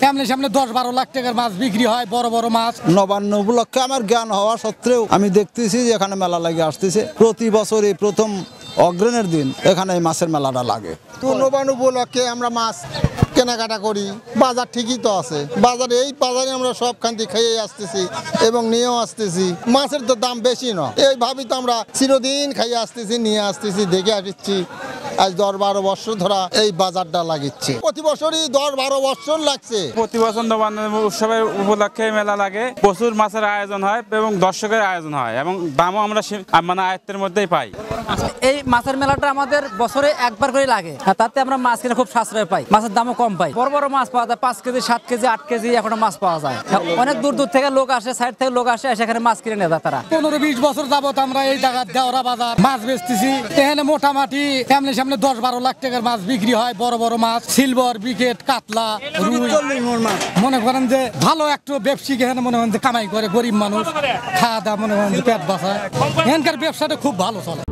সামনে সামনে 10-12 লাখ টাকার মাছ বিক্রি হয়, বড় বড় মাছ। নবান্ন উপলক্ষে আমার জ্ঞান হওয়া সত্ত্বেও আমি দেখতেছি যে এখানে মেলা লাগে আসতেছে। প্রতি বছরই প্রথম অগ্রহণের দিন এখানে এই মাছের মেলাটা লাগে। তো নবান্ন উপলক্ষে আমরা মাছ কেনাকাটা করি। বাজার ঠিকই তো আছে, বাজারে এই বাজারে আমরা সব খান্তি খেয়ে আসতেছি এবং নিয়েও আসতেছি। মাছের তো দাম বেশি না, এইভাবেই তো আমরা চিরদিন খাইয়ে আসতেছি, নিয়ে আসতেছি, দেখে আসছি। আজ 10-12 বছর ধরা এই বাজারটা লাগিচ্ছে। প্রতি বছরই 10-12 বছর লাগছে। প্রতি বছর নবান্ন উৎসবের উপলক্ষে মেলা লাগে, প্রচুর মাছের আয়োজন হয় এবং দর্শকের আয়োজন হয় এবং দামও আমরা মানে আয়ত্তের মধ্যেই পাই। এই মাছের মেলাটা আমাদের বছরে একবার করে লাগে, তাতে আমরা মাছ কিনে খুব সাশ্রয় পাই, মাছের দামও কম পাই। বড় বড় মাছ পাওয়া যায়, 5 কেজি 7 কেজি 8 কেজি এখনো মাছ পাওয়া যায়। অনেক দূর দূর থেকে লোক আসে, সাইড থেকে লোক আসে, সেখানে মাছ কিনে নেয় তারা। 15-20 বছর যাবত আমরা এই জায়গা দেওরা বাজার মাছ বেচতেছি। এখানে মোটামুটি সামনে 10-12 লাখ টাকার মাছ বিক্রি হয়, বড় বড় মাছ, সিলভার, বিকেট, কাতলা, রুই। মনে করেন যে ভালো একটু ব্যবসায়িক এখানে মনে করেন যে কামাই করে, গরিব মানুষ খাওয়া দাওয়া মনে করেন যে পেট বাঁচায়। এখানকার ব্যবসাটা খুব ভালো চলে।